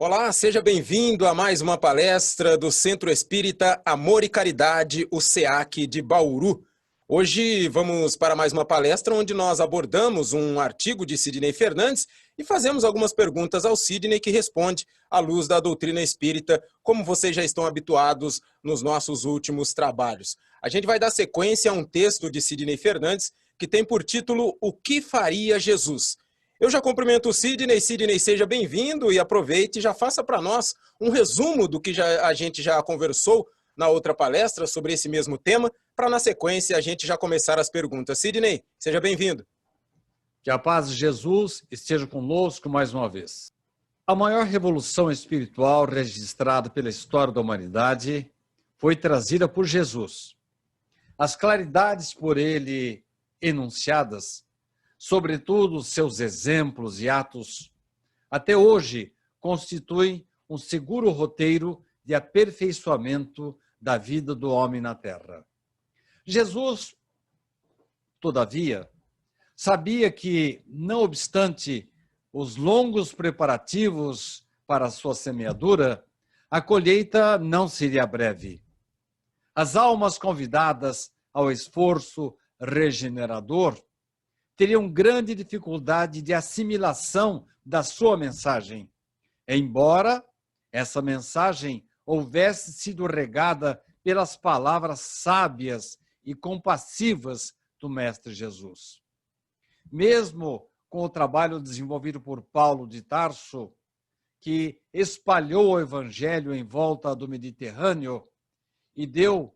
Olá, seja bem-vindo a mais uma palestra do Centro Espírita Amor e Caridade, o SEAC de Bauru. Hoje vamos para mais uma palestra onde nós abordamos um artigo de Sidney Fernandes e fazemos algumas perguntas ao Sidney que responde à luz da doutrina espírita, como vocês já estão habituados nos nossos últimos trabalhos. A gente vai dar sequência a um texto de Sidney Fernandes que tem por título O que faria Jesus? Eu já cumprimento o Sidney. Sidney, seja bem-vindo e aproveite e já faça para nós um resumo do que a gente já conversou na outra palestra sobre esse mesmo tema, para na sequência a gente já começar as perguntas. Sidney, seja bem-vindo. Que a paz de Jesus esteja conosco mais uma vez. A maior revolução espiritual registrada pela história da humanidade foi trazida por Jesus. As claridades por ele enunciadas, sobretudo seus exemplos e atos, até hoje constituem um seguro roteiro de aperfeiçoamento da vida do homem na Terra. Jesus, todavia, sabia que, não obstante os longos preparativos para a sua semeadura, a colheita não seria breve. As almas convidadas ao esforço regenerador teriam grande dificuldade de assimilação da sua mensagem, embora essa mensagem houvesse sido regada pelas palavras sábias e compassivas do Mestre Jesus. Mesmo com o trabalho desenvolvido por Paulo de Tarso, que espalhou o Evangelho em volta do Mediterrâneo e deu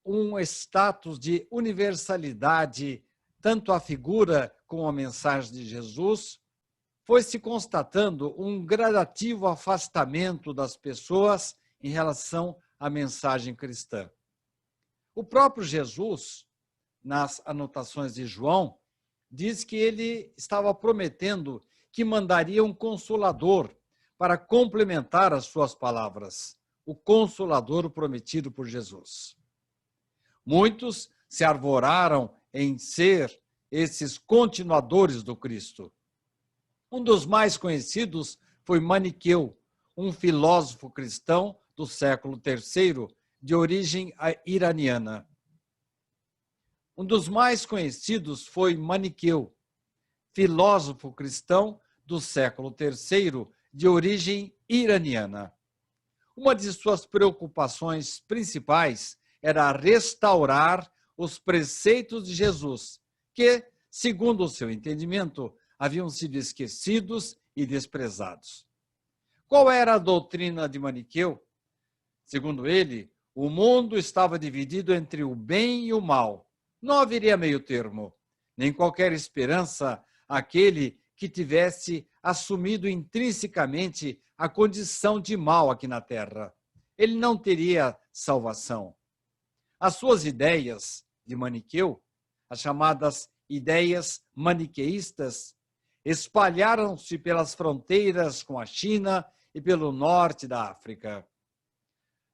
um status de universalidade tanto a figura como a mensagem de Jesus, foi-se constatando um gradativo afastamento das pessoas em relação à mensagem cristã. O próprio Jesus, nas anotações de João, diz que ele estava prometendo que mandaria um consolador para complementar as suas palavras, o consolador prometido por Jesus. Muitos se arvoraram em ser esses continuadores do Cristo. Um dos mais conhecidos foi Maniqueu, um filósofo cristão do século III, de origem iraniana. Um dos mais conhecidos foi Maniqueu, filósofo cristão do século III, de origem iraniana. Uma de suas preocupações principais era restaurar os preceitos de Jesus, que, segundo o seu entendimento, haviam sido esquecidos e desprezados. Qual era a doutrina de Maniqueu? Segundo ele, o mundo estava dividido entre o bem e o mal. Não haveria meio termo, nem qualquer esperança àquele que tivesse assumido intrinsecamente a condição de mal aqui na Terra. Ele não teria salvação. As suas ideias de Maniqueu, as chamadas ideias maniqueístas, espalharam-se pelas fronteiras com a China e pelo norte da África.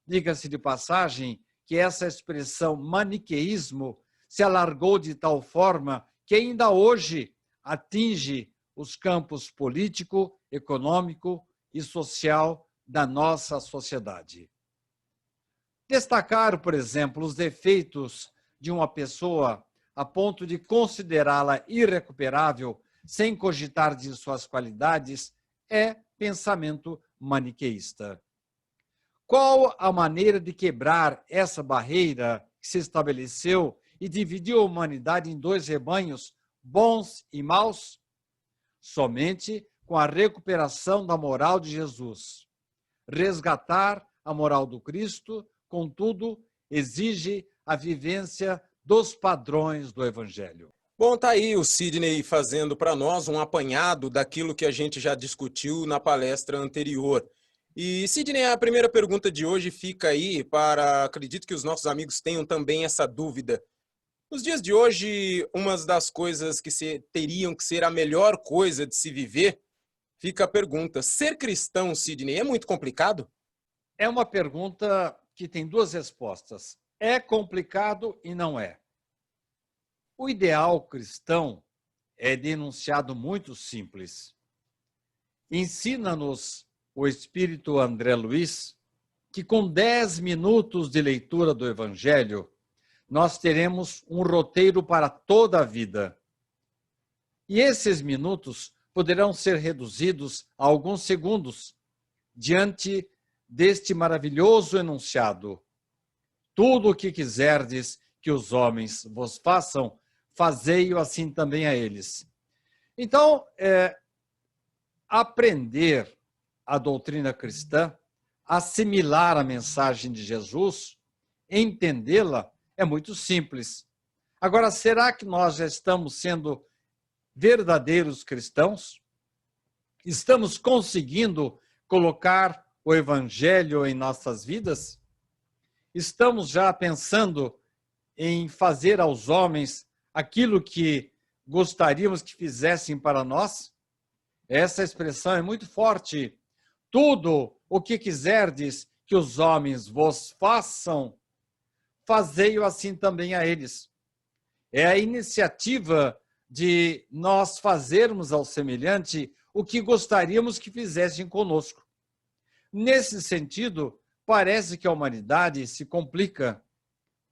Diga-se de passagem que essa expressão maniqueísmo se alargou de tal forma que ainda hoje atinge os campos político, econômico e social da nossa sociedade. Destacar, por exemplo, os defeitos de uma pessoa a ponto de considerá-la irrecuperável sem cogitar de suas qualidades é pensamento maniqueísta. Qual a maneira de quebrar essa barreira que se estabeleceu e dividiu a humanidade em dois rebanhos, bons e maus? Somente com a recuperação da moral de Jesus. Resgatar a moral do Cristo, contudo, exige a vivência dos padrões do Evangelho. Bom, tá aí o Sidney fazendo para nós um apanhado daquilo que a gente já discutiu na palestra anterior. E, Sidney, a primeira pergunta de hoje fica aí para, acredito que os nossos amigos tenham também essa dúvida. Nos dias de hoje, uma das coisas que teriam que ser a melhor coisa de se viver, fica a pergunta, ser cristão, Sidney, é muito complicado? É uma pergunta que tem duas respostas. É complicado e não é. O ideal cristão é denunciado muito simples. Ensina-nos o espírito André Luiz que com 10 minutos de leitura do Evangelho, nós teremos um roteiro para toda a vida. E esses minutos poderão ser reduzidos a alguns segundos diante deste maravilhoso enunciado. Tudo o que quiserdes que os homens vos façam, fazei-o assim também a eles. Então, aprender a doutrina cristã, assimilar a mensagem de Jesus, entendê-la, é muito simples. Agora, será que nós já estamos sendo verdadeiros cristãos? Estamos conseguindo colocar o Evangelho em nossas vidas? Estamos já pensando em fazer aos homens aquilo que gostaríamos que fizessem para nós? Essa expressão é muito forte. Tudo o que quiserdes que os homens vos façam, fazei-o assim também a eles. É a iniciativa de nós fazermos ao semelhante o que gostaríamos que fizessem conosco. Nesse sentido, parece que a humanidade se complica,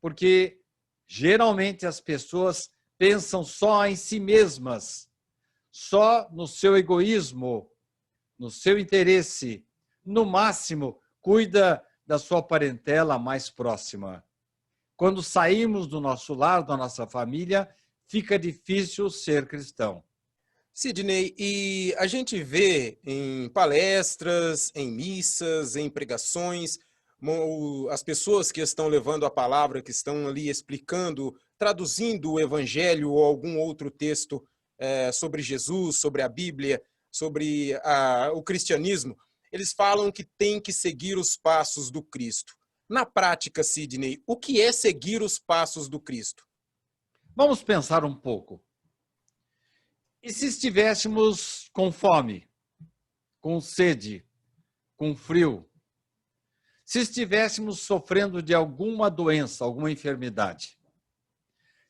porque geralmente as pessoas pensam só em si mesmas, só no seu egoísmo, no seu interesse, no máximo, cuida da sua parentela mais próxima. Quando saímos do nosso lar, da nossa família, fica difícil ser cristão. Sidney, e a gente vê em palestras, em missas, em pregações, as pessoas que estão levando a palavra, que estão ali explicando, traduzindo o Evangelho ou algum outro texto sobre Jesus, sobre a Bíblia, sobre o cristianismo, eles falam que tem que seguir os passos do Cristo. Na prática, Sidney, o que é seguir os passos do Cristo? Vamos pensar um pouco. E se estivéssemos com fome, com sede, com frio, se estivéssemos sofrendo de alguma doença, alguma enfermidade,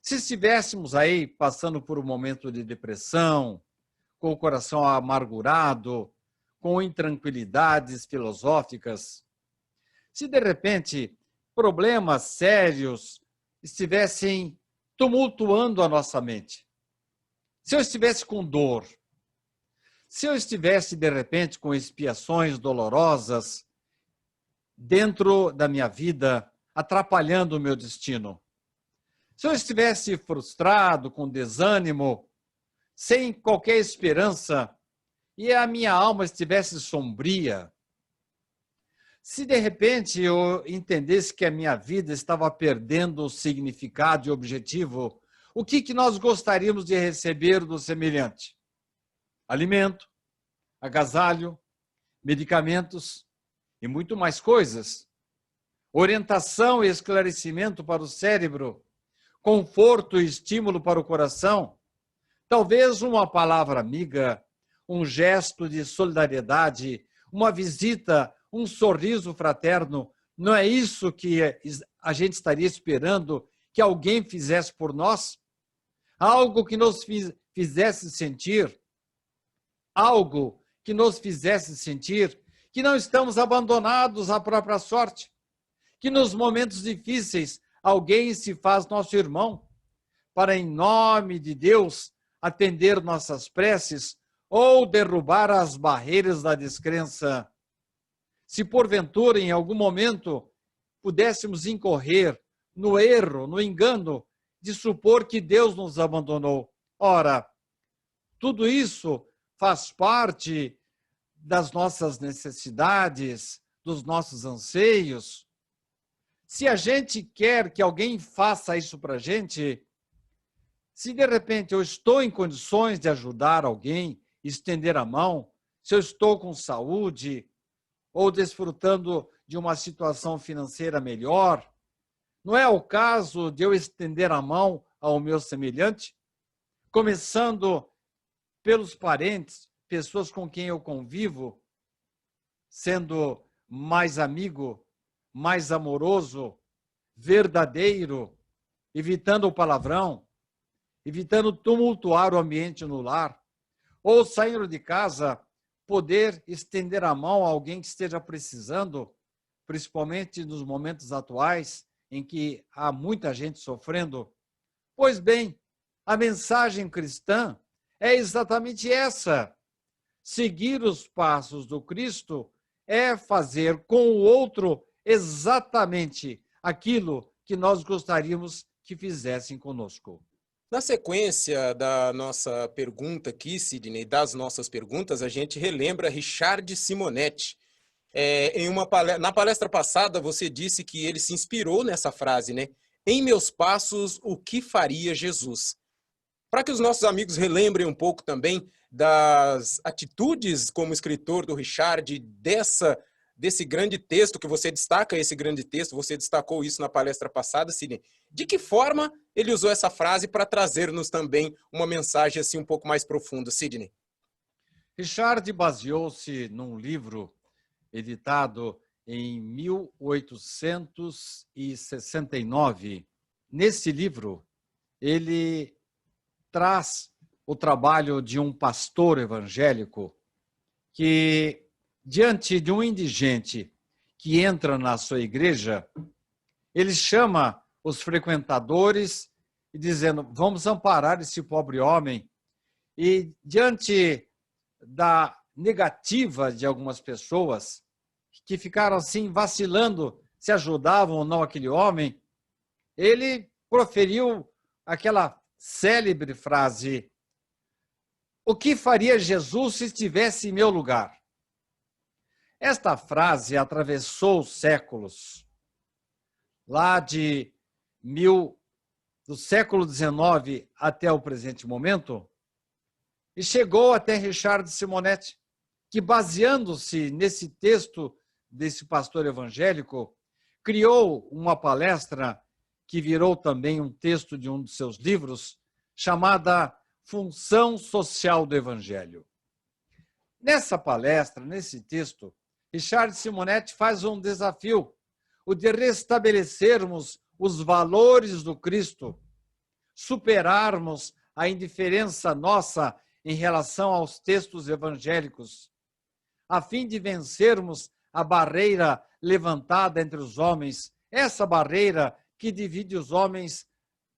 se estivéssemos aí passando por um momento de depressão, com o coração amargurado, com intranquilidades filosóficas, se de repente problemas sérios estivessem tumultuando a nossa mente, se eu estivesse com dor, se eu estivesse de repente com expiações dolorosas dentro da minha vida, atrapalhando o meu destino, se eu estivesse frustrado, com desânimo, sem qualquer esperança, e a minha alma estivesse sombria, se de repente eu entendesse que a minha vida estava perdendo o significado e objetivo, o que nós gostaríamos de receber do semelhante? Alimento, agasalho, medicamentos e muito mais coisas. Orientação e esclarecimento para o cérebro, conforto e estímulo para o coração, talvez uma palavra amiga, um gesto de solidariedade, uma visita, um sorriso fraterno. Não é isso que a gente estaria esperando que alguém fizesse por nós? Algo que nos fizesse sentir, algo que nos fizesse sentir que não estamos abandonados à própria sorte, que nos momentos difíceis alguém se faz nosso irmão, para, em nome de Deus, atender nossas preces ou derrubar as barreiras da descrença. Se porventura, em algum momento, pudéssemos incorrer no erro, no engano, de supor que Deus nos abandonou. Ora, tudo isso faz parte das nossas necessidades, dos nossos anseios. Se a gente quer que alguém faça isso para a gente, se de repente eu estou em condições de ajudar alguém, estender a mão, se eu estou com saúde ou desfrutando de uma situação financeira melhor, não é o caso de eu estender a mão ao meu semelhante? Começando pelos parentes, pessoas com quem eu convivo, sendo mais amigo, mais amoroso, verdadeiro, evitando o palavrão, evitando tumultuar o ambiente no lar, ou saindo de casa poder estender a mão a alguém que esteja precisando, principalmente nos momentos atuais, em que há muita gente sofrendo? Pois bem, a mensagem cristã é exatamente essa. Seguir os passos do Cristo é fazer com o outro exatamente aquilo que nós gostaríamos que fizessem conosco. Na sequência da nossa pergunta aqui, Sidney, das nossas perguntas, a gente relembra Richard Simonetti. Na palestra passada, você disse que ele se inspirou nessa frase, né? Em meus passos, o que faria Jesus? Para que os nossos amigos relembrem um pouco também das atitudes como escritor do Richard, desse grande texto que você destaca, esse grande texto, você destacou isso na palestra passada, Sidney. De que forma ele usou essa frase para trazer-nos também uma mensagem assim um pouco mais profunda, Sidney? Richard baseou-se num livro editado em 1869. Nesse livro, ele traz o trabalho de um pastor evangélico que, diante de um indigente que entra na sua igreja, ele chama os frequentadores e dizendo: vamos amparar esse pobre homem. E diante da negativa de algumas pessoas que ficaram assim vacilando se ajudavam ou não aquele homem, ele proferiu aquela célebre frase: o que faria Jesus se estivesse em meu lugar? Esta frase atravessou os séculos, lá do século XIX até o presente momento, e chegou até Richard Simonetti, que, baseando-se nesse texto desse pastor evangélico, criou uma palestra que virou também um texto de um dos seus livros, chamada Função Social do Evangelho. Nessa palestra, nesse texto, Richard Simonetti faz um desafio, o de restabelecermos os valores do Cristo, superarmos a indiferença nossa em relação aos textos evangélicos, a fim de vencermos a barreira levantada entre os homens, essa barreira que divide os homens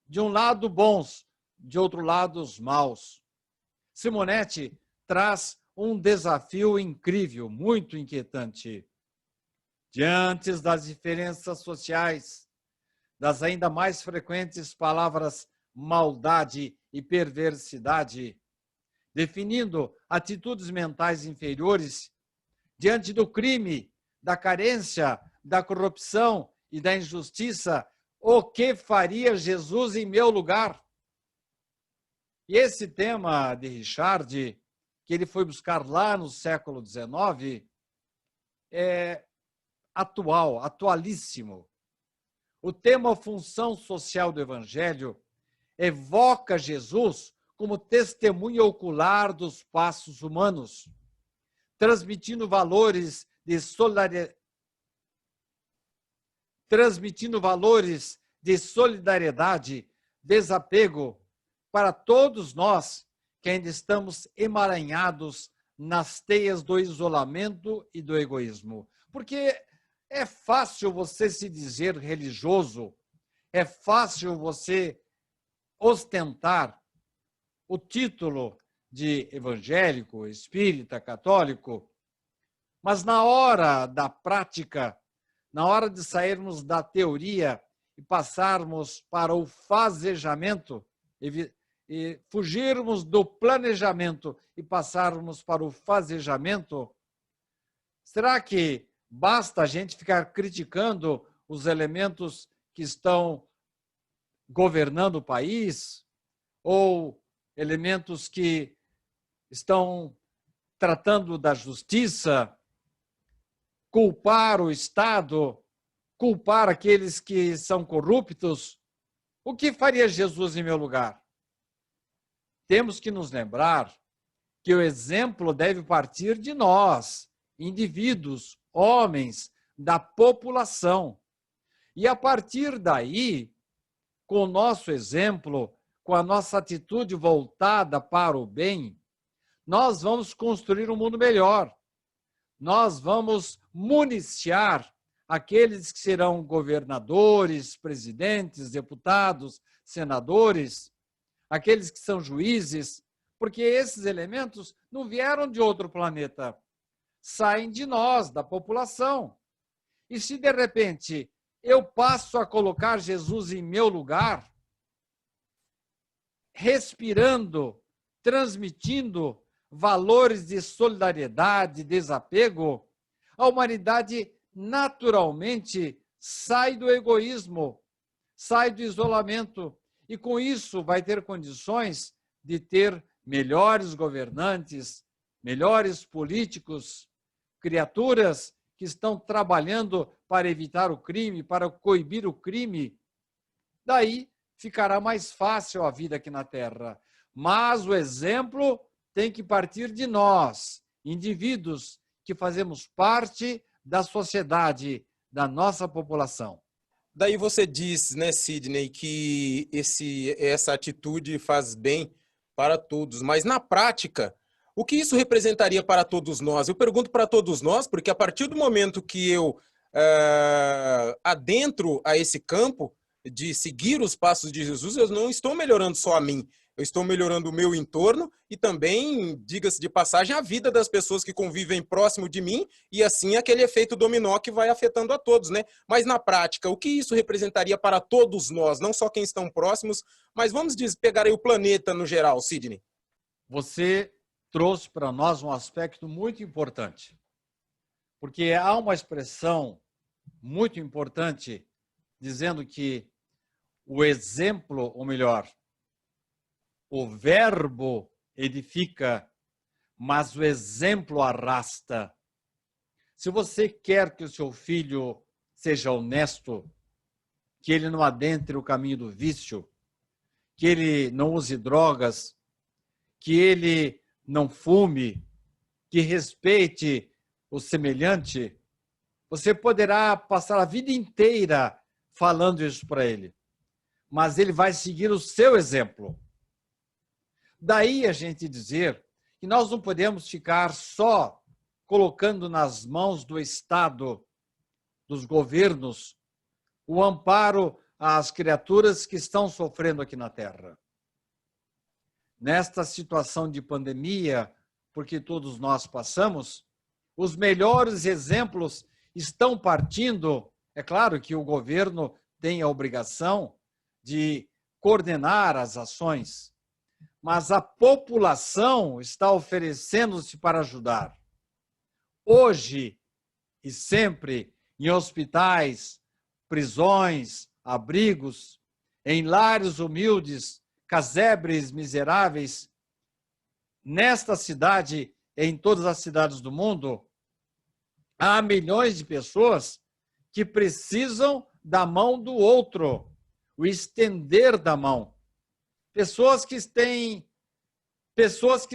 de um lado bons, de outro lado os maus. Simonetti traz um desafio incrível, muito inquietante. Diante das diferenças sociais, das ainda mais frequentes palavras maldade e perversidade, definindo atitudes mentais inferiores, diante do crime, da carência, da corrupção e da injustiça, o que faria Jesus em meu lugar? E esse tema de Richard, que ele foi buscar lá no século XIX, é atual, atualíssimo. O tema função social do Evangelho evoca Jesus como testemunha ocular dos passos humanos, transmitindo valores de solidariedade, desapego para todos nós que ainda estamos emaranhados nas teias do isolamento e do egoísmo. Porque é fácil você se dizer religioso, é fácil você ostentar o título de evangélico, espírita, católico, mas na hora da prática, na hora de sairmos da teoria e passarmos para o fazejamento, e fugirmos do planejamento e passarmos para o fazejamento, será que basta a gente ficar criticando os elementos que estão governando o país ou elementos que estão tratando da justiça, culpar o Estado, culpar aqueles que são corruptos? O que faria Jesus em meu lugar? Temos que nos lembrar que o exemplo deve partir de nós, indivíduos, homens, da população. E a partir daí, com o nosso exemplo, com a nossa atitude voltada para o bem, nós vamos construir um mundo melhor. Nós vamos municiar aqueles que serão governadores, presidentes, deputados, senadores, aqueles que são juízes, porque esses elementos não vieram de outro planeta, saem de nós, da população. E se, de repente, eu passo a colocar Jesus em meu lugar, respirando, transmitindo valores de solidariedade, desapego, a humanidade naturalmente sai do egoísmo, sai do isolamento, e com isso vai ter condições de ter melhores governantes, melhores políticos, criaturas que estão trabalhando para evitar o crime, para coibir o crime. Daí ficará mais fácil a vida aqui na Terra. Mas o exemplo tem que partir de nós, indivíduos que fazemos parte da sociedade, da nossa população. Daí você diz, né, Sidney, que essa atitude faz bem para todos, mas na prática, o que isso representaria para todos nós? Eu pergunto para todos nós, porque a partir do momento que eu adentro a esse campo de seguir os passos de Jesus, eu não estou melhorando só a mim, eu estou melhorando o meu entorno e também, diga-se de passagem, a vida das pessoas que convivem próximo de mim, e assim aquele efeito dominó que vai afetando a todos, né? Mas na prática, o que isso representaria para todos nós, não só quem estão próximos, mas vamos pegar aí o planeta no geral, Sidney? Você trouxe para nós um aspecto muito importante, porque há uma expressão muito importante dizendo que o exemplo, ou melhor, o verbo edifica, mas o exemplo arrasta. Se você quer que o seu filho seja honesto, que ele não adentre o caminho do vício, que ele não use drogas, que ele não fume, que respeite o semelhante, você poderá passar a vida inteira falando isso para ele, mas ele vai seguir o seu exemplo. Daí a gente dizer que nós não podemos ficar só colocando nas mãos do Estado, dos governos, o amparo às criaturas que estão sofrendo aqui na Terra. Nesta situação de pandemia, porque todos nós passamos, os melhores exemplos estão partindo. É claro que o governo tem a obrigação de coordenar as ações, mas a população está oferecendo-se para ajudar. Hoje e sempre, em hospitais, prisões, abrigos, em lares humildes, casebres miseráveis, nesta cidade e em todas as cidades do mundo, há milhões de pessoas que precisam da mão do outro, o estender da mão. Pessoas que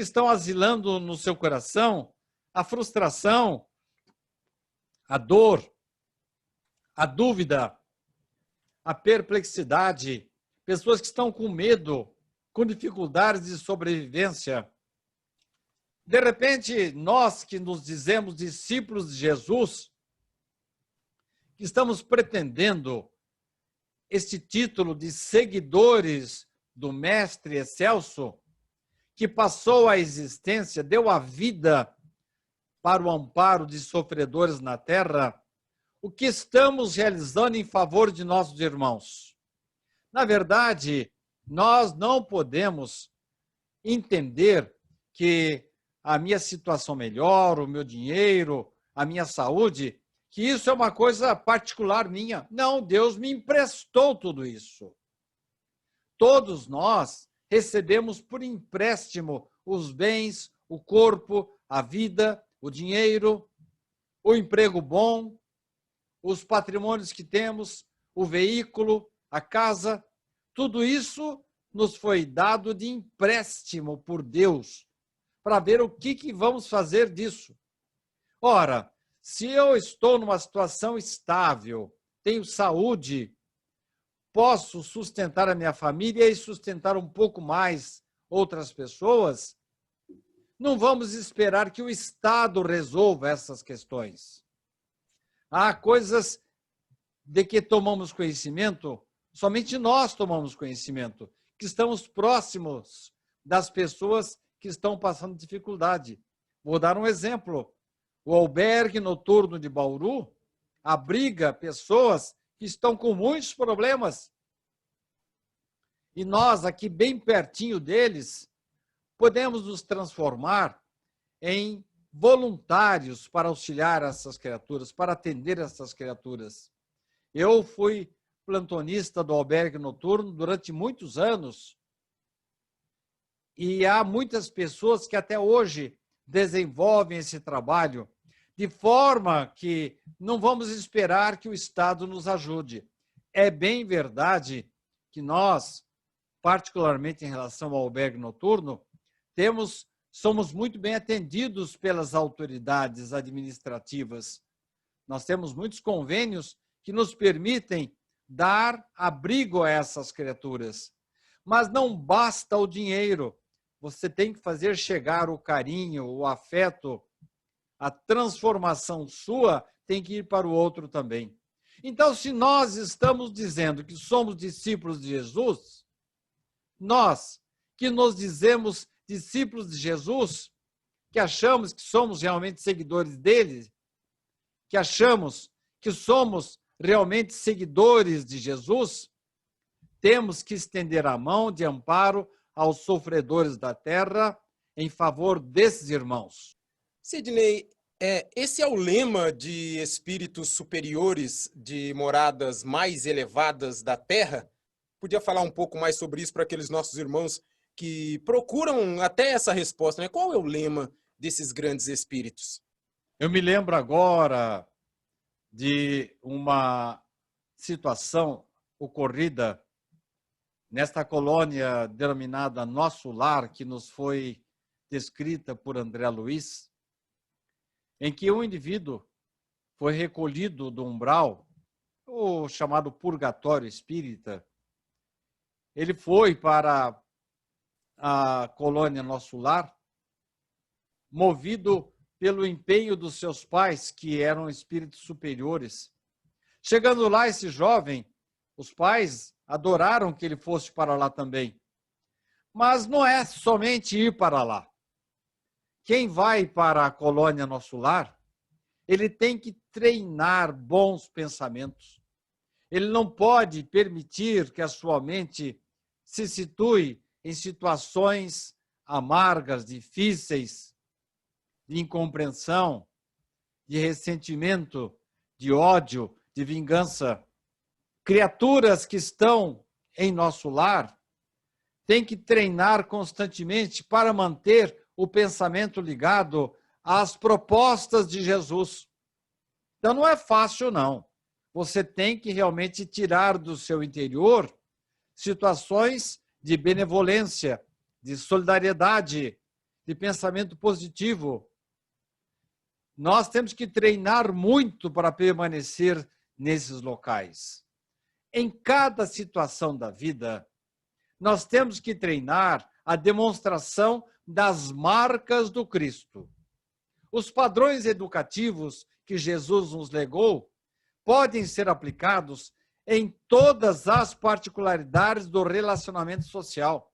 estão asilando no seu coração a frustração, a dor, a dúvida, a perplexidade, pessoas que estão com medo, com dificuldades de sobrevivência. De repente, nós que nos dizemos discípulos de Jesus, que estamos pretendendo este título de seguidores do Mestre Excelso, que passou a existência, deu a vida para o amparo de sofredores na terra, o que estamos realizando em favor de nossos irmãos? Na verdade, nós não podemos entender que a minha situação melhor, o meu dinheiro, a minha saúde, que isso é uma coisa particular minha. Não, Deus me emprestou tudo isso. Todos nós recebemos por empréstimo os bens, o corpo, a vida, o dinheiro, o emprego bom, os patrimônios que temos, o veículo, a casa. Tudo isso nos foi dado de empréstimo por Deus, para ver o que vamos fazer disso. Ora, se eu estou numa situação estável, tenho saúde, posso sustentar a minha família e sustentar um pouco mais outras pessoas, Não vamos esperar que o Estado resolva essas questões. Há coisas de que tomamos conhecimento, somente nós tomamos conhecimento, que estamos próximos das pessoas que estão passando dificuldade. Vou dar um exemplo. O albergue noturno de Bauru abriga pessoas que estão com muitos problemas. E nós, aqui bem pertinho deles, podemos nos transformar em voluntários para auxiliar essas criaturas, para atender essas criaturas. Eu fui plantonista do albergue noturno durante muitos anos e há muitas pessoas que até hoje desenvolvem esse trabalho de forma que não vamos esperar que o Estado nos ajude. É bem verdade que nós, particularmente em relação ao albergue noturno, somos muito bem atendidos pelas autoridades administrativas. Nós temos muitos convênios que nos permitem dar abrigo a essas criaturas. Mas não basta o dinheiro. Você tem que fazer chegar o carinho, o afeto, a transformação sua tem que ir para o outro também. Então, se nós estamos dizendo que somos discípulos de Jesus, nós que nos dizemos discípulos de Jesus, que achamos que somos realmente seguidores dele, que achamos que somos realmente seguidores de Jesus, temos que estender a mão de amparo aos sofredores da terra em favor desses irmãos. Sidney, esse é o lema de espíritos superiores de moradas mais elevadas da Terra? Podia falar um pouco mais sobre isso para aqueles nossos irmãos que procuram até essa resposta, né? Qual é o lema desses grandes espíritos? Eu me lembro agora de uma situação ocorrida nesta colônia denominada Nosso Lar, que nos foi descrita por André Luiz, em que um indivíduo foi recolhido do umbral, o chamado purgatório espírita. Ele foi para a colônia Nosso Lar, movido pelo empenho dos seus pais, que eram espíritos superiores. Chegando lá, esse jovem, os pais adoraram que ele fosse para lá também. Mas não é somente ir para lá. Quem vai para a colônia Nosso Lar, ele tem que treinar bons pensamentos. Ele não pode permitir que a sua mente se situe em situações amargas, difíceis, de incompreensão, de ressentimento, de ódio, de vingança. Criaturas que estão em nosso lar têm que treinar constantemente para manter o pensamento ligado às propostas de Jesus. Então não é fácil, não. Você tem que realmente tirar do seu interior situações de benevolência, de solidariedade, de pensamento positivo. Nós temos que treinar muito para permanecer nesses locais. Em cada situação da vida, nós temos que treinar a demonstração das marcas do Cristo. Os padrões educativos que Jesus nos legou podem ser aplicados em todas as particularidades do relacionamento social.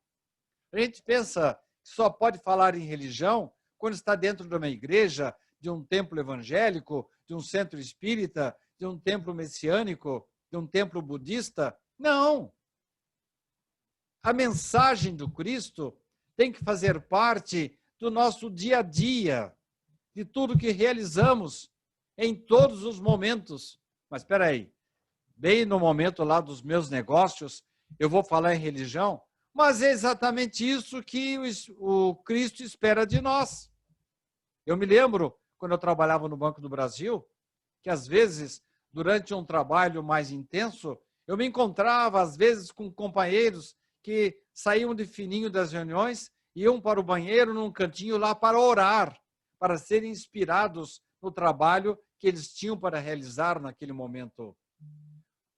A gente pensa que só pode falar em religião quando está dentro de uma igreja, de um templo evangélico, de um centro espírita, de um templo messiânico, de um templo budista. Não! A mensagem do Cristo tem que fazer parte do nosso dia a dia, de tudo que realizamos em todos os momentos. Mas espera aí, bem no momento lá dos meus negócios, eu vou falar em religião, mas é exatamente isso que o Cristo espera de nós. Eu me lembro, quando eu trabalhava no Banco do Brasil, que às vezes, durante um trabalho mais intenso, eu me encontrava, às vezes, com companheiros que saíam de fininho das reuniões, iam para o banheiro, num cantinho lá, para orar, para serem inspirados no trabalho que eles tinham para realizar naquele momento.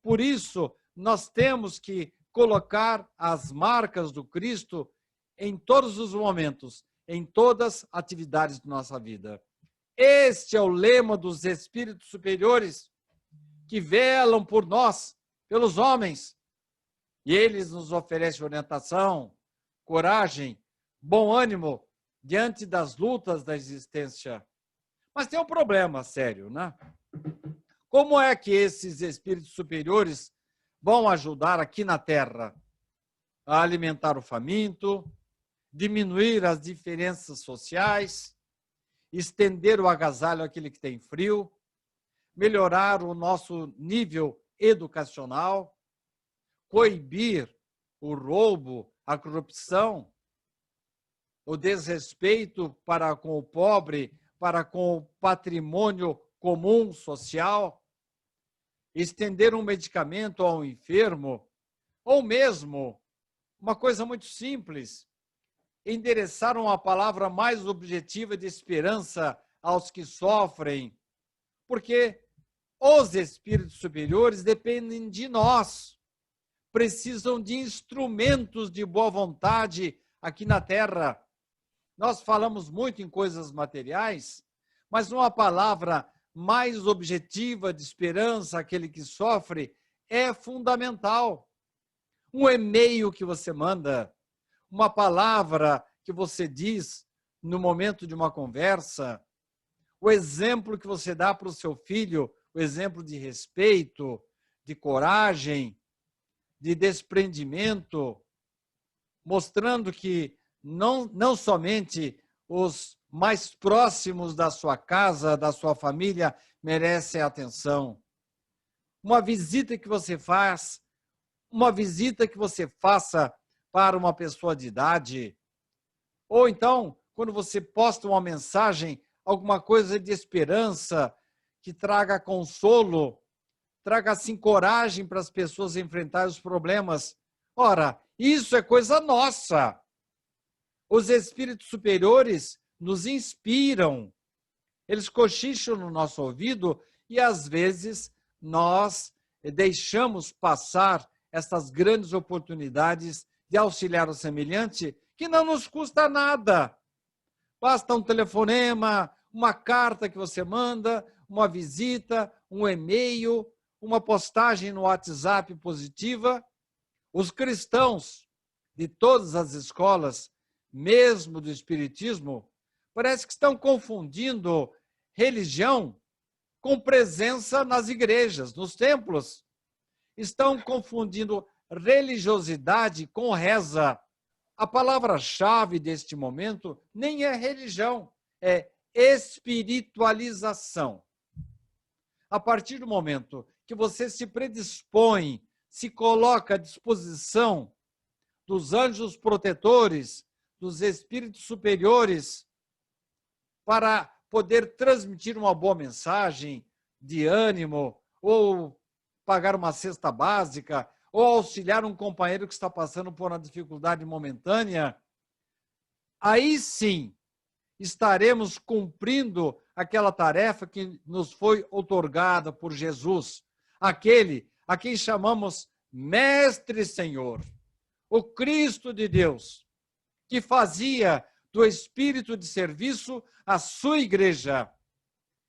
Por isso, nós temos que colocar as marcas do Cristo em todos os momentos, em todas as atividades de nossa vida. Este é o lema dos espíritos superiores que velam por nós, pelos homens. E eles nos oferecem orientação, coragem, bom ânimo diante das lutas da existência. Mas tem um problema sério, né? Como é que esses espíritos superiores vão ajudar aqui na Terra a alimentar o faminto, diminuir as diferenças sociais, estender o agasalho àquele que tem frio, melhorar o nosso nível educacional, coibir o roubo, a corrupção, o desrespeito para com o pobre, para com o patrimônio comum social, estender um medicamento ao enfermo, ou mesmo uma coisa muito simples, endereçar uma palavra mais objetiva de esperança aos que sofrem, porque os espíritos superiores dependem de nós, precisam de instrumentos de boa vontade aqui na Terra. Nós falamos muito em coisas materiais, mas uma palavra mais objetiva de esperança àquele que sofre é fundamental. Um e-mail que você manda, uma palavra que você diz no momento de uma conversa, o exemplo que você dá para o seu filho, o exemplo de respeito, de coragem, de desprendimento, mostrando que não somente os mais próximos da sua casa, da sua família, merecem atenção. Uma visita que você faz, uma visita que você faça para uma pessoa de idade, ou então, quando você posta uma mensagem, alguma coisa de esperança, que traga consolo, traga assim coragem para as pessoas enfrentarem os problemas. Ora, isso é coisa nossa. Os espíritos superiores nos inspiram, eles cochicham no nosso ouvido e, às vezes, nós deixamos passar essas grandes oportunidades de auxiliar o semelhante, que não nos custa nada. Basta um telefonema, uma carta que você manda, uma visita, um e-mail, uma postagem no WhatsApp positiva. Os cristãos de todas as escolas, mesmo do Espiritismo, parece que estão confundindo religião com presença nas igrejas, nos templos. Estão confundindo religiosidade com reza. A palavra-chave deste momento nem é religião, é espiritualização. A partir do momento que você se predispõe, se coloca à disposição dos anjos protetores, dos espíritos superiores, para poder transmitir uma boa mensagem de ânimo, ou pagar uma cesta básica, ou auxiliar um companheiro que está passando por uma dificuldade momentânea, aí sim estaremos cumprindo aquela tarefa que nos foi outorgada por Jesus, aquele a quem chamamos Mestre Senhor, o Cristo de Deus, que fazia do espírito de serviço a sua igreja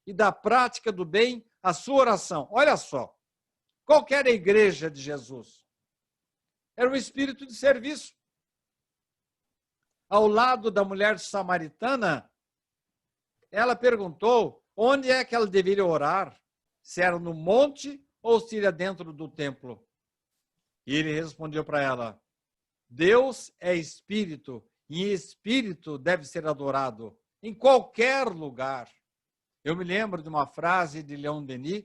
e da prática do bem a sua oração. Olha só, qual que era a igreja de Jesus? Era o espírito de serviço. Ao lado da mulher samaritana, ela perguntou onde é que ela deveria orar, se era no monte ou se era dentro do templo. E ele respondeu para ela: Deus é espírito, e espírito deve ser adorado em qualquer lugar. Eu me lembro de uma frase de Leon Denis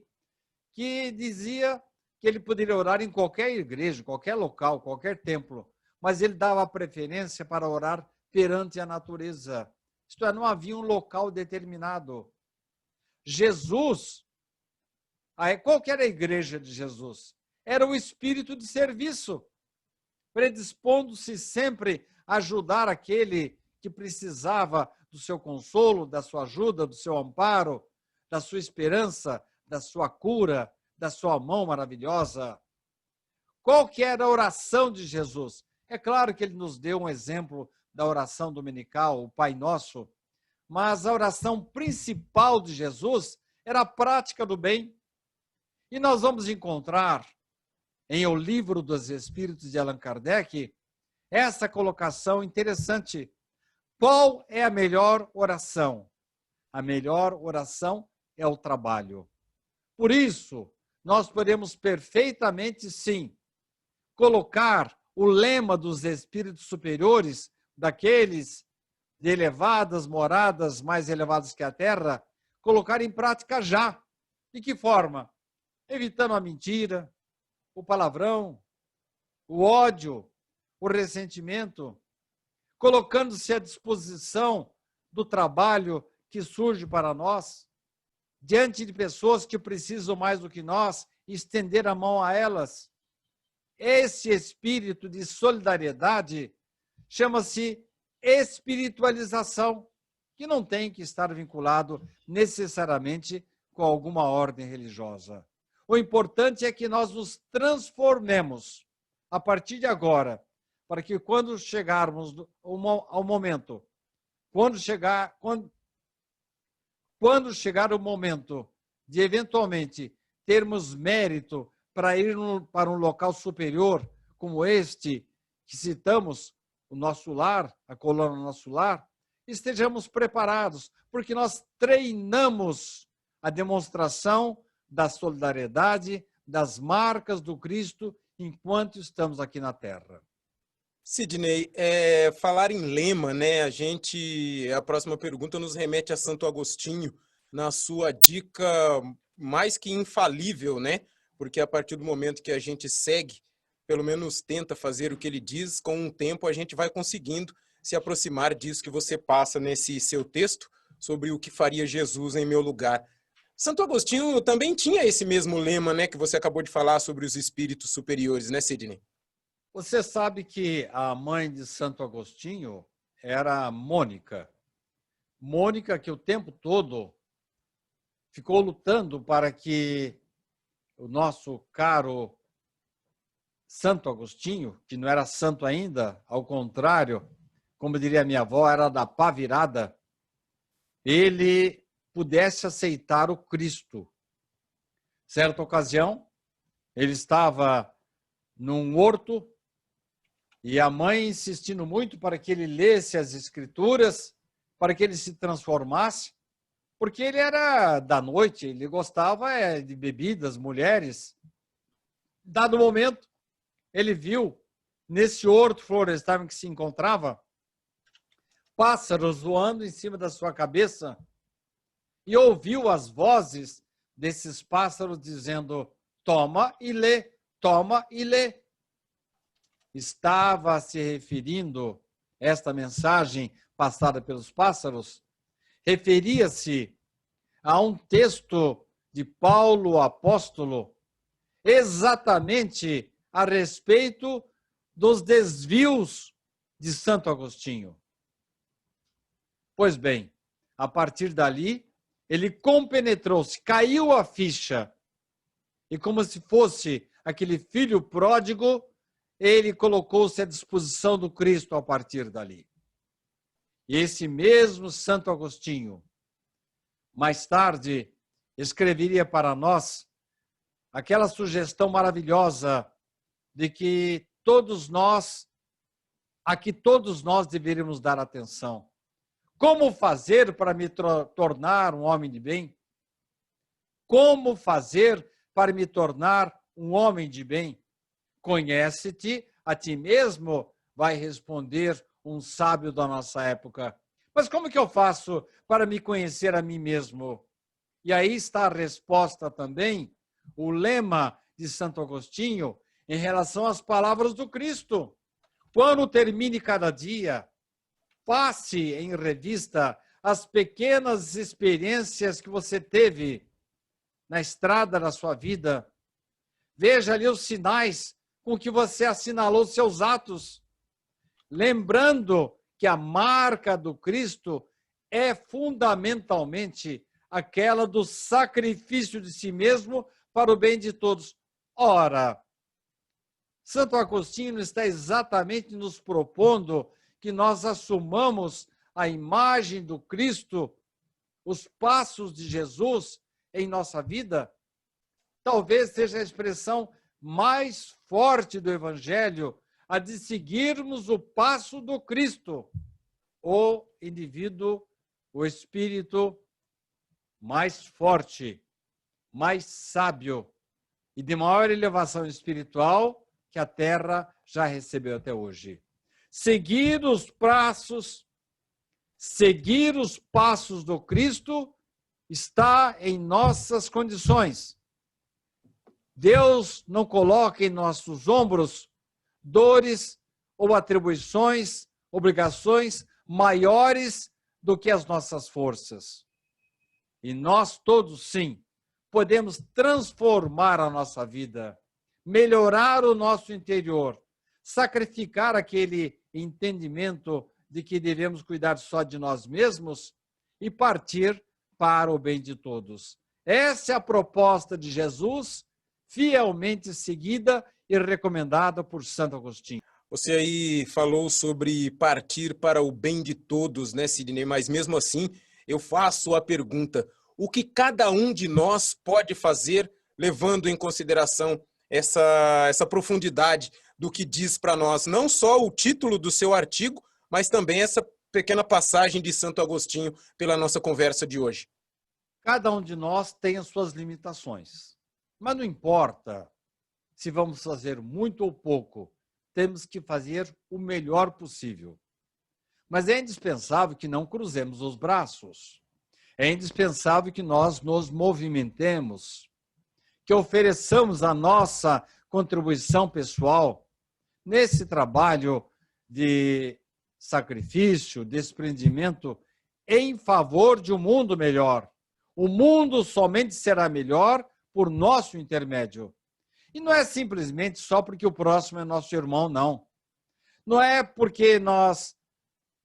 que dizia que ele poderia orar em qualquer igreja, qualquer local, qualquer templo, mas ele dava preferência para orar perante a natureza. Isto é, não havia um local determinado. Jesus, qual que era a igreja de Jesus? Era o espírito de serviço, predispondo-se sempre a ajudar aquele que precisava do seu consolo, da sua ajuda, do seu amparo, da sua esperança, da sua cura, da sua mão maravilhosa. Qual que era a oração de Jesus? É claro que ele nos deu um exemplo da oração dominical, o Pai Nosso, mas a oração principal de Jesus era a prática do bem. E nós vamos encontrar em O Livro dos Espíritos de Allan Kardec essa colocação interessante. Qual é a melhor oração? A melhor oração é o trabalho. Por isso, nós podemos perfeitamente, sim, colocar o lema dos espíritos superiores, daqueles de elevadas moradas, mais elevadas que a terra, colocar em prática já. De que forma? Evitando a mentira, o palavrão, o ódio, o ressentimento, colocando-se à disposição do trabalho que surge para nós, diante de pessoas que precisam mais do que nós, estender a mão a elas. Esse espírito de solidariedade chama-se espiritualização, que não tem que estar vinculado necessariamente com alguma ordem religiosa. O importante é que nós nos transformemos a partir de agora, para que quando chegarmos ao momento, quando chegar o momento de eventualmente termos mérito para ir para um local superior como este que citamos, o nosso lar, a coluna Nosso Lar, estejamos preparados, porque nós treinamos a demonstração da solidariedade, das marcas do Cristo enquanto estamos aqui na Terra. Sidney, falar em lema, né? A próxima pergunta nos remete a Santo Agostinho, na sua dica mais que infalível, né? Porque a partir do momento que a gente segue, pelo menos tenta fazer o que ele diz, com o tempo a gente vai conseguindo se aproximar disso que você passa nesse seu texto sobre o que faria Jesus em meu lugar. Santo Agostinho também tinha esse mesmo lema, né, que você acabou de falar sobre os espíritos superiores, né, Sidney? Você sabe que a mãe de Santo Agostinho era Mônica. Mônica, que o tempo todo ficou lutando para que o nosso caro Santo Agostinho, que não era santo ainda, ao contrário, como diria minha avó, era da pá virada, ele pudesse aceitar o Cristo. Certa ocasião, ele estava num horto e a mãe insistindo muito para que ele lesse as Escrituras, para que ele se transformasse, porque ele era da noite, ele gostava de bebidas, mulheres. Dado momento, ele viu, nesse horto florestal em que se encontrava, pássaros voando em cima da sua cabeça e ouviu as vozes desses pássaros dizendo: toma e lê, toma e lê. Estava se referindo, esta mensagem passada pelos pássaros, referia-se a um texto de Paulo, o apóstolo, exatamente a respeito dos desvios de Santo Agostinho. Pois bem, a partir dali, ele compenetrou-se, caiu a ficha, e como se fosse aquele filho pródigo, ele colocou-se à disposição do Cristo a partir dali. E esse mesmo Santo Agostinho, mais tarde, escreveria para nós aquela sugestão maravilhosa de que a que todos nós deveríamos dar atenção. Como fazer para me tornar um homem de bem? Como fazer para me tornar um homem de bem? Conhece-te a ti mesmo, vai responder um sábio da nossa época. Mas como que eu faço para me conhecer a mim mesmo? E aí está a resposta também, o lema de Santo Agostinho em relação às palavras do Cristo. Quando termine cada dia, passe em revista as pequenas experiências que você teve na estrada da sua vida. Veja ali os sinais com que você assinalou seus atos, lembrando que a marca do Cristo é fundamentalmente aquela do sacrifício de si mesmo para o bem de todos. Ora, Santo Agostinho está exatamente nos propondo que nós assumamos a imagem do Cristo, os passos de Jesus em nossa vida, talvez seja a expressão mais forte do Evangelho, a de seguirmos o passo do Cristo, o indivíduo, o espírito mais forte, mais sábio e de maior elevação espiritual que a Terra já recebeu até hoje. Seguir os passos do Cristo está em nossas condições. Deus não coloca em nossos ombros dores ou atribuições, obrigações maiores do que as nossas forças. E nós todos, sim, podemos transformar a nossa vida, melhorar o nosso interior, sacrificar aquele entendimento de que devemos cuidar só de nós mesmos e partir para o bem de todos. Essa é a proposta de Jesus, fielmente seguida e recomendada por Santo Agostinho. Você aí falou sobre partir para o bem de todos, né, Sidney? Mas mesmo assim, eu faço a pergunta: o que cada um de nós pode fazer, levando em consideração essa profundidade do que diz para nós, não só o título do seu artigo, mas também essa pequena passagem de Santo Agostinho pela nossa conversa de hoje? Cada um de nós tem as suas limitações, mas não importa se vamos fazer muito ou pouco, temos que fazer o melhor possível. Mas é indispensável que não cruzemos os braços. É indispensável que nós nos movimentemos, que ofereçamos a nossa contribuição pessoal nesse trabalho de sacrifício, desprendimento em favor de um mundo melhor. O mundo somente será melhor por nosso intermédio. E não é simplesmente só porque o próximo é nosso irmão, não. Não é porque nós,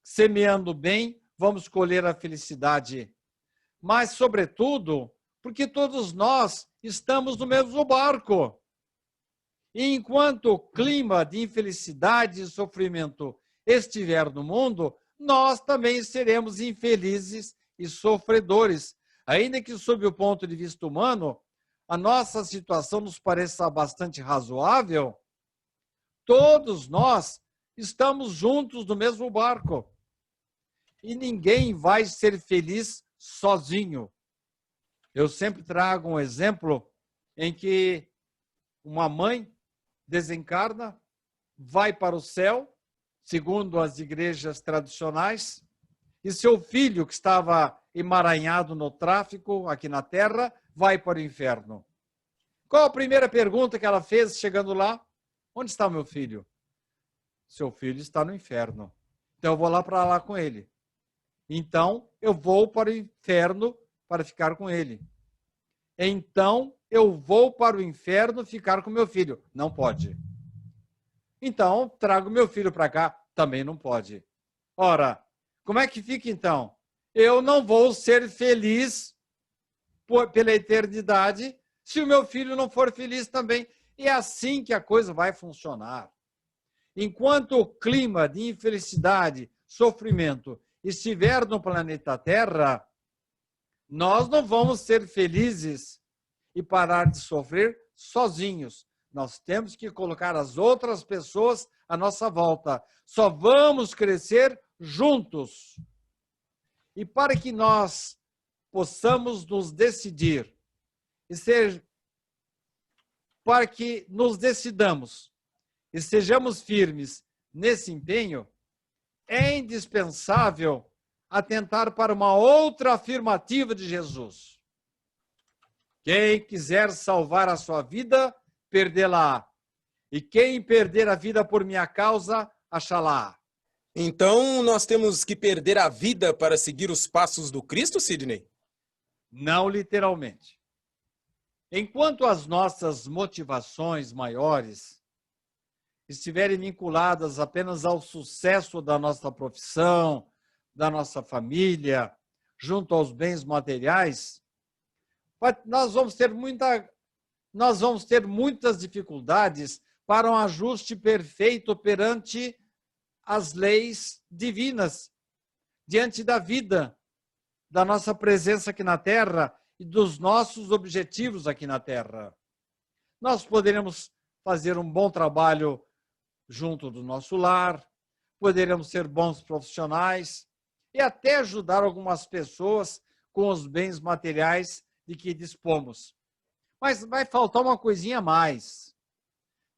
semeando bem, vamos colher a felicidade, mas, sobretudo, porque todos nós estamos no mesmo barco. E enquanto o clima de infelicidade e sofrimento estiver no mundo, nós também seremos infelizes e sofredores. Ainda que, sob o ponto de vista humano, a nossa situação nos pareça bastante razoável, todos nós estamos juntos no mesmo barco. E ninguém vai ser feliz sozinho. Eu sempre trago um exemplo em que uma mãe desencarna, vai para o céu, segundo as igrejas tradicionais, e seu filho, que estava emaranhado no tráfico aqui na Terra, vai para o inferno. Qual a primeira pergunta que ela fez chegando lá? Onde está meu filho? Seu filho está no inferno. Então eu vou lá para lá com ele. Então eu vou para o inferno para ficar com ele. Então eu vou para o inferno ficar com meu filho. Não pode. Então trago meu filho para cá. Também não pode. Ora, como é que fica então? Eu não vou ser feliz pela eternidade se o meu filho não for feliz também. E é assim que a coisa vai funcionar. Enquanto o clima de infelicidade, sofrimento estiver no planeta Terra, nós não vamos ser felizes e parar de sofrer sozinhos. Nós temos que colocar as outras pessoas à nossa volta. Só vamos crescer juntos. E para que nós possamos nos decidir, para que nos decidamos e sejamos firmes nesse empenho, é indispensável atentar para uma outra afirmativa de Jesus. Quem quiser salvar a sua vida, perdê-la. E quem perder a vida por minha causa, achá-la. Então, nós temos que perder a vida para seguir os passos do Cristo, Sidney? Não literalmente. Enquanto as nossas motivações maiores estiverem vinculadas apenas ao sucesso da nossa profissão, da nossa família, junto aos bens materiais, nós vamos ter muitas dificuldades para um ajuste perfeito perante as leis divinas diante da vida, da nossa presença aqui na Terra e dos nossos objetivos aqui na Terra. Nós poderemos fazer um bom trabalho junto do nosso lar, poderemos ser bons profissionais e até ajudar algumas pessoas com os bens materiais de que dispomos. Mas vai faltar uma coisinha a mais.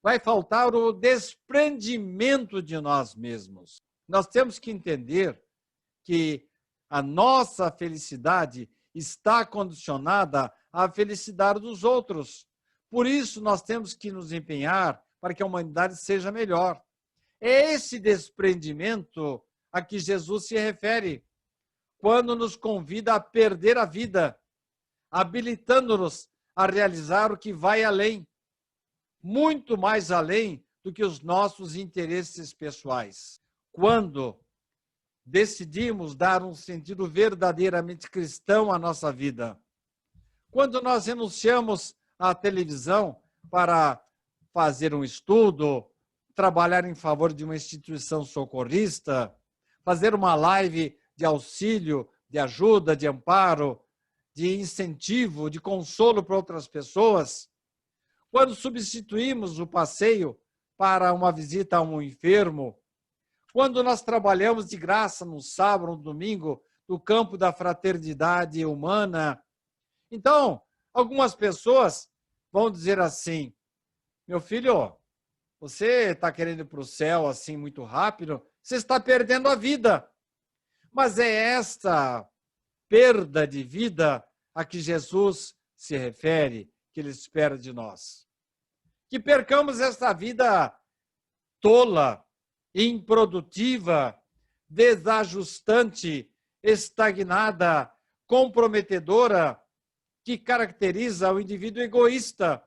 Vai faltar o desprendimento de nós mesmos. Nós temos que entender que a nossa felicidade está condicionada à felicidade dos outros. Por isso, nós temos que nos empenhar para que a humanidade seja melhor. É esse desprendimento a que Jesus se refere quando nos convida a perder a vida, habilitando-nos a realizar o que vai além, muito mais além do que os nossos interesses pessoais. Quando decidimos dar um sentido verdadeiramente cristão à nossa vida, quando nós renunciamos à televisão para fazer um estudo, trabalhar em favor de uma instituição socorrista, fazer uma live de auxílio, de ajuda, de amparo, de incentivo, de consolo para outras pessoas, quando substituímos o passeio para uma visita a um enfermo, quando nós trabalhamos de graça no sábado, no domingo, no campo da fraternidade humana. Então, algumas pessoas vão dizer assim: meu filho, você está querendo ir para o céu assim muito rápido, você está perdendo a vida. Mas é esta perda de vida a que Jesus se refere, que ele espera de nós. Que percamos esta vida tola, improdutiva, desajustante, estagnada, comprometedora, que caracteriza o indivíduo egoísta,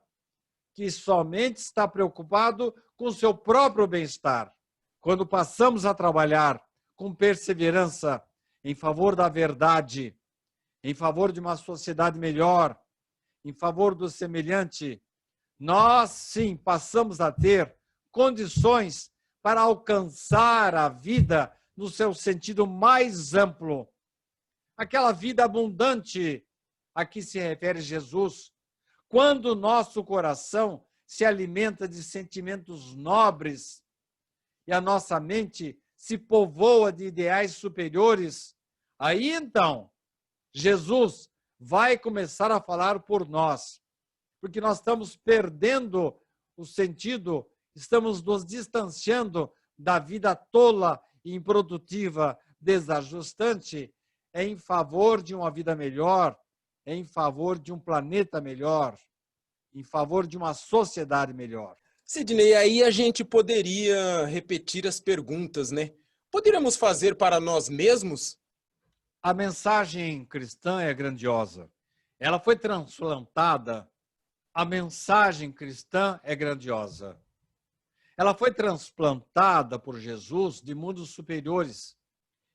que somente está preocupado com o seu próprio bem-estar. Quando passamos a trabalhar com perseverança em favor da verdade, em favor de uma sociedade melhor, em favor do semelhante, nós sim passamos a ter condições para alcançar a vida no seu sentido mais amplo. Aquela vida abundante a que se refere Jesus, quando o nosso coração se alimenta de sentimentos nobres e a nossa mente se povoa de ideais superiores, aí então Jesus vai começar a falar por nós, porque nós estamos perdendo o sentido, estamos nos distanciando da vida tola, improdutiva, desajustante, em favor de uma vida melhor, em favor de um planeta melhor, em favor de uma sociedade melhor. Sidney, aí a gente poderia repetir as perguntas, né? Poderíamos fazer para nós mesmos? A mensagem cristã é grandiosa. Ela foi transplantada. A mensagem cristã é grandiosa. Ela foi transplantada por Jesus de mundos superiores.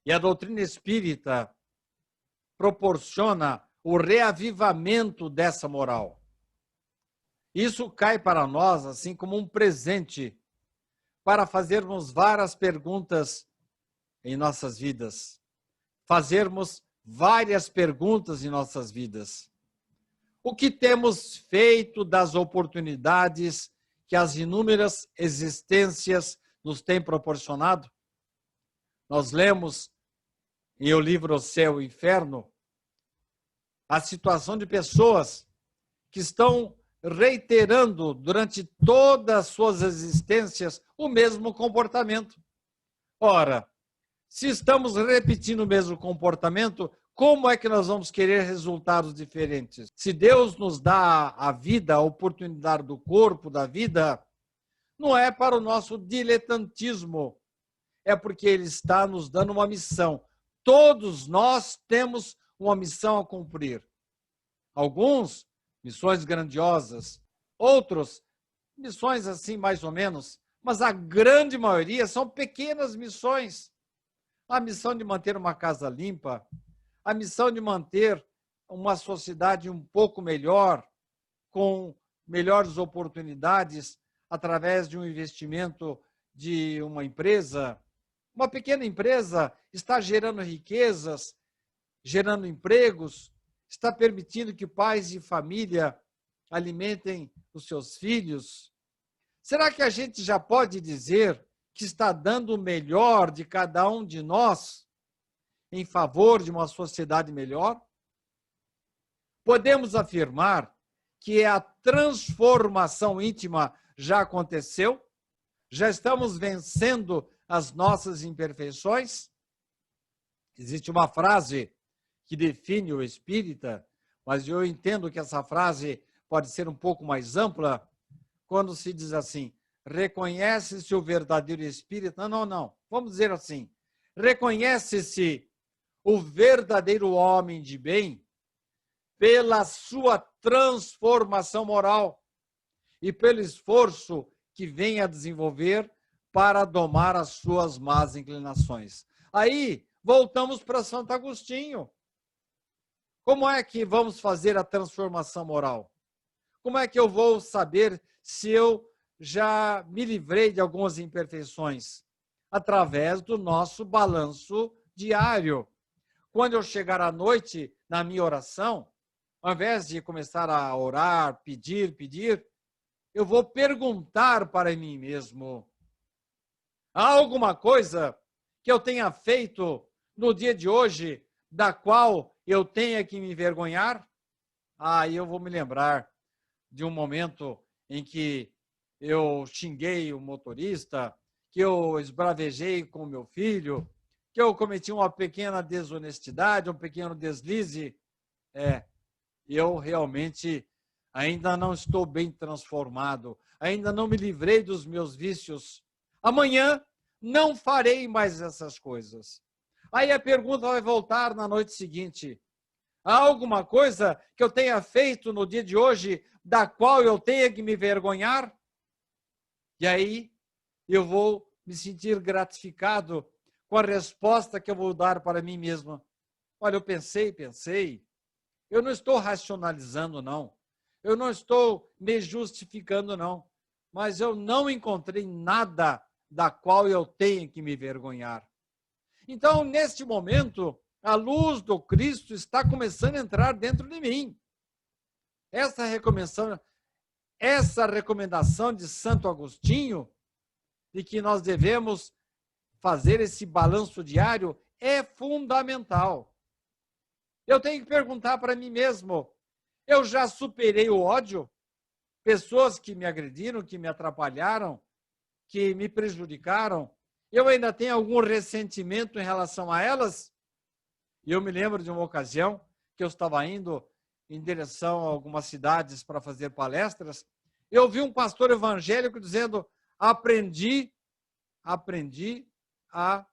E a doutrina espírita proporciona o reavivamento dessa moral. Isso cai para nós assim como um presente para fazermos várias perguntas em nossas vidas. Fazermos várias perguntas em nossas vidas. O que temos feito das oportunidades que as inúmeras existências nos têm proporcionado? Nós lemos em o livro O Céu e o Inferno a situação de pessoas que estão reiterando durante todas as suas existências o mesmo comportamento. Ora, se estamos repetindo o mesmo comportamento, como é que nós vamos querer resultados diferentes? Se Deus nos dá a vida, a oportunidade do corpo, da vida, não é para o nosso diletantismo, é porque Ele está nos dando uma missão. Todos nós temos uma missão a cumprir. Alguns, missões grandiosas, outros, missões assim mais ou menos, mas a grande maioria são pequenas missões. A missão de manter uma casa limpa, a missão de manter uma sociedade um pouco melhor, com melhores oportunidades através de um investimento de uma empresa, Uma pequena empresa está gerando riquezas, gerando empregos, está permitindo que pais e família alimentem os seus filhos. Será que a gente já pode dizer que está dando o melhor de cada um de nós em favor de uma sociedade melhor? Podemos afirmar que a transformação íntima já aconteceu? Já estamos vencendo as nossas imperfeições? Existe uma frase que define o espírita, mas eu entendo que essa frase pode ser um pouco mais ampla, quando se diz assim, reconhece-se o verdadeiro espírita. Não. Vamos dizer assim, reconhece-se o verdadeiro homem de bem pela sua transformação moral e pelo esforço que vem a desenvolver para domar as suas más inclinações. Aí, voltamos para Santo Agostinho. Como é que vamos fazer a transformação moral? Como é que eu vou saber se eu já me livrei de algumas imperfeições? Através do nosso balanço diário. Quando eu chegar à noite na minha oração, ao invés de começar a orar, pedir, eu vou perguntar para mim mesmo: há alguma coisa que eu tenha feito no dia de hoje da qual eu tenha que me envergonhar? Aí eu vou me lembrar de um momento em que eu xinguei o motorista, que eu esbravejei com o meu filho, que eu cometi uma pequena desonestidade, um pequeno deslize. Eu realmente ainda não estou bem transformado, ainda não me livrei dos meus vícios. Amanhã não farei mais essas coisas. Aí a pergunta vai voltar na noite seguinte: há alguma coisa que eu tenha feito no dia de hoje da qual eu tenha que me envergonhar? E aí eu vou me sentir gratificado com a resposta que eu vou dar para mim mesmo. Olha, eu pensei. Eu não estou racionalizando, não. Eu não estou me justificando, não. Mas eu não encontrei nada da qual eu tenha que me envergonhar. Então, neste momento, a luz do Cristo está começando a entrar dentro de mim. Essa recomendação de Santo Agostinho, de que nós devemos fazer esse balanço diário, é fundamental. Eu tenho que perguntar para mim mesmo: eu já superei o ódio? Pessoas que me agrediram, que me atrapalharam, que me prejudicaram, eu ainda tenho algum ressentimento em relação a elas? E eu me lembro de uma ocasião que eu estava indo em direção a algumas cidades para fazer palestras, eu ouvi um pastor evangélico dizendo: aprendi a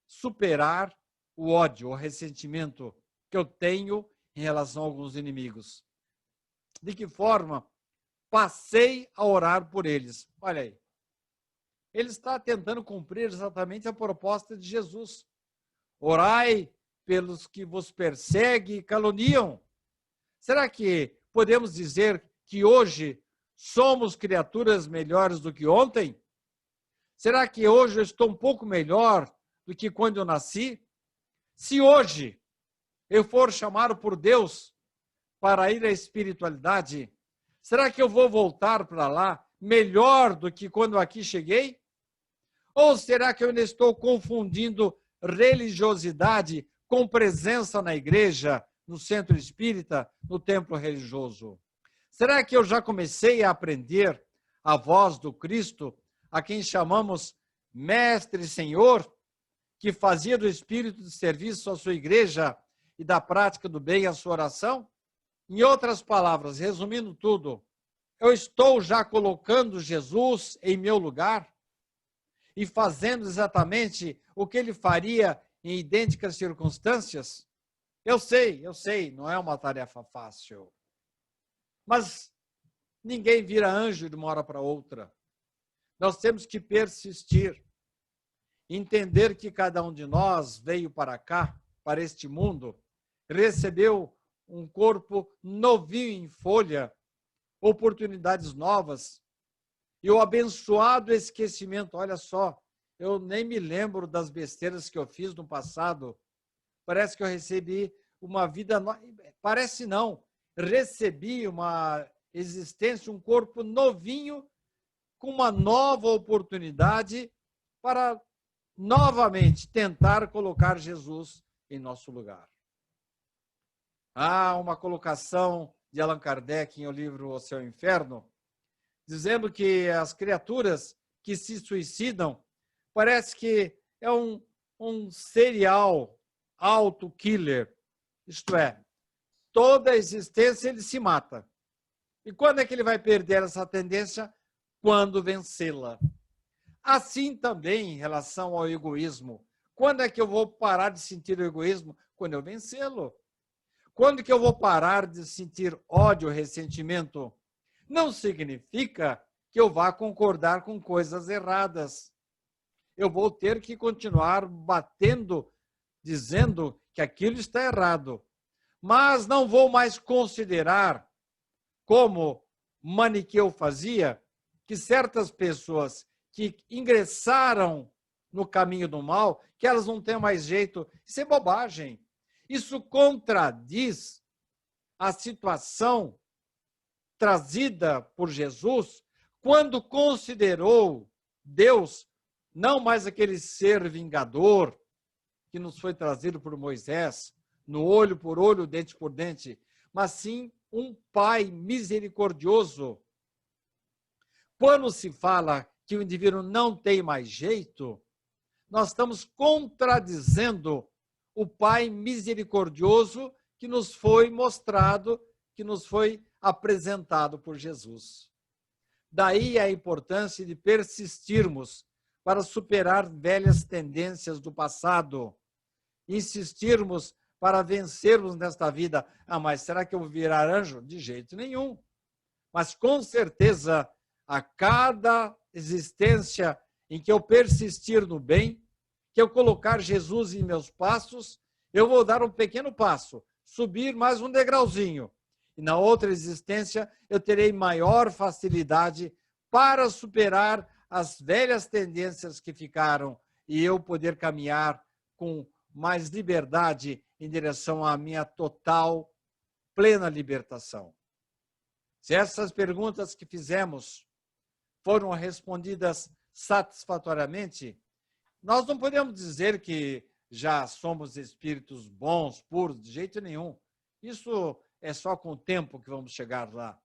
superar o ódio, o ressentimento que eu tenho em relação a alguns inimigos. De que forma? Passei a orar por eles. Olha aí. Ele está tentando cumprir exatamente a proposta de Jesus. Orai pelos que vos perseguem e caluniam. Será que podemos dizer que hoje somos criaturas melhores do que ontem? Será que hoje eu estou um pouco melhor do que quando eu nasci? Se hoje eu for chamado por Deus para ir à espiritualidade, será que eu vou voltar para lá melhor do que quando aqui cheguei? Ou será que eu ainda estou confundindo religiosidade com presença na igreja, no centro espírita, no templo religioso? Será que eu já comecei a aprender a voz do Cristo, a quem chamamos Mestre e Senhor, que fazia do espírito de serviço à sua igreja e da prática do bem a sua oração? Em outras palavras, resumindo tudo, eu estou já colocando Jesus em meu lugar e fazendo exatamente o que ele faria em idênticas circunstâncias? Eu sei, não é uma tarefa fácil. Mas ninguém vira anjo de uma hora para outra. Nós temos que persistir, entender que cada um de nós veio para cá, para este mundo, recebeu um corpo novinho em folha, oportunidades novas, e o abençoado esquecimento, olha só, eu nem me lembro das besteiras que eu fiz no passado. Parece que eu recebi uma vida... Parece não. Recebi uma existência, um corpo novinho, com uma nova oportunidade para novamente tentar colocar Jesus em nosso lugar. Há uma colocação de Allan Kardec em o livro O Céu e o Inferno, dizendo que as criaturas que se suicidam parece que é um serial auto-killer, isto é, toda a existência ele se mata. E quando é que ele vai perder essa tendência? Quando vencê-la. Assim também em relação ao egoísmo. Quando é que eu vou parar de sentir o egoísmo? Quando eu vencê-lo. Quando que eu vou parar de sentir ódio, ressentimento? Não significa que eu vá concordar com coisas erradas. Eu vou ter que continuar batendo, dizendo que aquilo está errado. Mas não vou mais considerar, como Maniqueu fazia, que certas pessoas que ingressaram no caminho do mal, que elas não têm mais jeito. Isso é bobagem. Isso contradiz a situação trazida por Jesus quando considerou Deus não mais aquele ser vingador que nos foi trazido por Moisés, no olho por olho, dente por dente, mas sim um Pai misericordioso. Quando se fala que o indivíduo não tem mais jeito, nós estamos contradizendo o Pai misericordioso que nos foi mostrado, que nos foi apresentado por Jesus. Daí a importância de persistirmos para superar velhas tendências do passado, insistirmos para vencermos nesta vida. Ah, mas será que eu vou virar anjo? De jeito nenhum. Mas com certeza, a cada existência em que eu persistir no bem, que eu colocar Jesus em meus passos, eu vou dar um pequeno passo, subir mais um degrauzinho. E na outra existência, eu terei maior facilidade para superar as velhas tendências que ficaram e eu poder caminhar com mais liberdade em direção à minha total, plena libertação. Se essas perguntas que fizemos foram respondidas satisfatoriamente, nós não podemos dizer que já somos espíritos bons, puros, de jeito nenhum. Isso é só com o tempo que vamos chegar lá.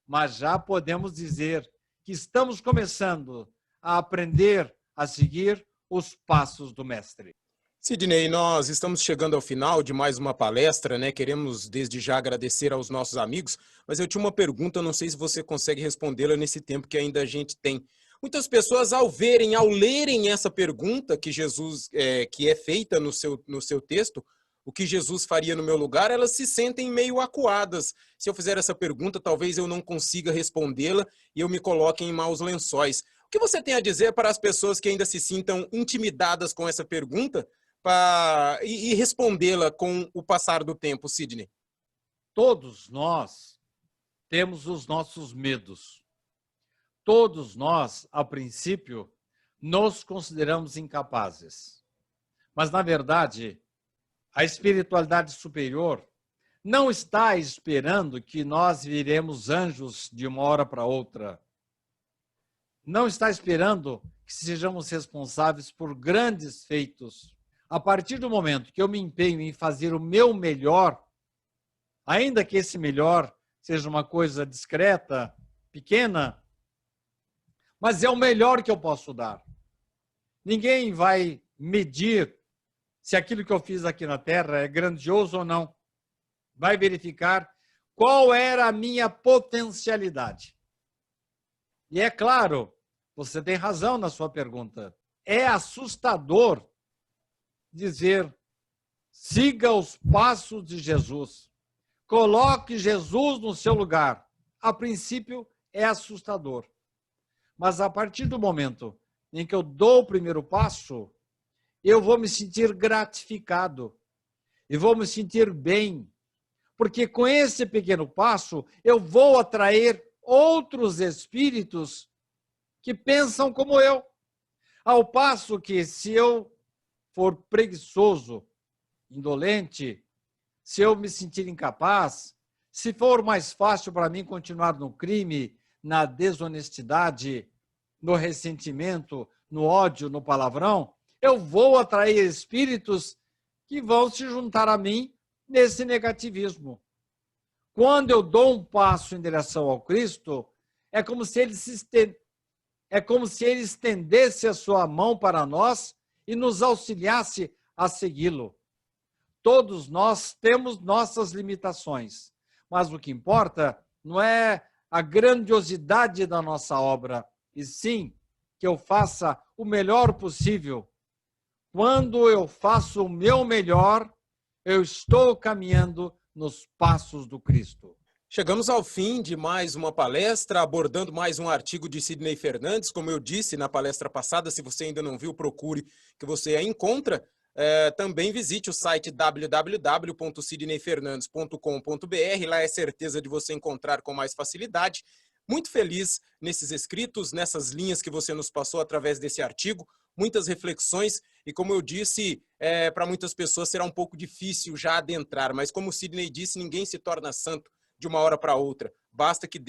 Mas já podemos dizer que estamos começando a aprender a seguir os passos do Mestre. Sidney, nós estamos chegando ao final de mais uma palestra, né? Queremos desde já agradecer aos nossos amigos, mas eu tinha uma pergunta, não sei se você consegue respondê-la nesse tempo que ainda a gente tem. Muitas pessoas, ao lerem essa pergunta que Jesus, que é feita no seu texto, o que Jesus faria no meu lugar, elas se sentem meio acuadas. Se eu fizer essa pergunta, talvez eu não consiga respondê-la e eu me coloque em maus lençóis. O que você tem a dizer para as pessoas que ainda se sintam intimidadas com essa pergunta e respondê-la com o passar do tempo, Sidney? Todos nós temos os nossos medos. Todos nós, a princípio, nos consideramos incapazes. Mas, na verdade, a espiritualidade superior não está esperando que nós viremos anjos de uma hora para outra. Não está esperando que sejamos responsáveis por grandes feitos. A partir do momento que eu me empenho em fazer o meu melhor, ainda que esse melhor seja uma coisa discreta, pequena, mas é o melhor que eu posso dar. Ninguém vai medir se aquilo que eu fiz aqui na Terra é grandioso ou não. Vai verificar qual era a minha potencialidade. E é claro, você tem razão na sua pergunta. É assustador dizer, siga os passos de Jesus. Coloque Jesus no seu lugar. A princípio, é assustador. Mas a partir do momento em que eu dou o primeiro passo, eu vou me sentir gratificado e vou me sentir bem, porque com esse pequeno passo eu vou atrair outros espíritos que pensam como eu. Ao passo que, se eu for preguiçoso, indolente, se eu me sentir incapaz, se for mais fácil para mim continuar no crime, na desonestidade, no ressentimento, no ódio, no palavrão, eu vou atrair espíritos que vão se juntar a mim nesse negativismo. Quando eu dou um passo em direção ao Cristo, é como se ele estendesse a sua mão para nós e nos auxiliasse a segui-lo. Todos nós temos nossas limitações, mas o que importa não é a grandiosidade da nossa obra, e sim que eu faça o melhor possível. Quando eu faço o meu melhor, eu estou caminhando nos passos do Cristo. Chegamos ao fim de mais uma palestra, abordando mais um artigo de Sidney Fernandes. Como eu disse na palestra passada, se você ainda não viu, procure que você a encontra. Também visite o site www.sidneyfernandes.com.br, lá é certeza de você encontrar com mais facilidade. Muito feliz nesses escritos, nessas linhas que você nos passou através desse artigo, muitas reflexões e, como eu disse, para muitas pessoas será um pouco difícil já adentrar, mas como o Sidney disse, ninguém se torna santo de uma hora para outra, basta que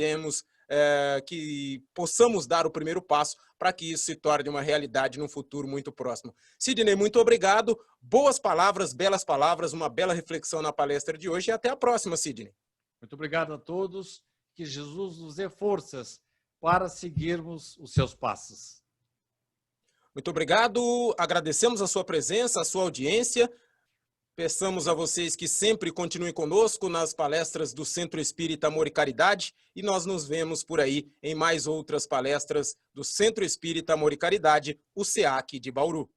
que possamos dar o primeiro passo para que isso se torne uma realidade num futuro muito próximo. Sidney, muito obrigado, boas palavras, belas palavras, uma bela reflexão na palestra de hoje e até a próxima, Sidney. Muito obrigado a todos, que Jesus nos dê forças para seguirmos os seus passos. Muito obrigado, agradecemos a sua presença, a sua audiência. Peçamos a vocês que sempre continuem conosco nas palestras do Centro Espírita Amor e Caridade e nós nos vemos por aí em mais outras palestras do Centro Espírita Amor e Caridade, o SEAC de Bauru.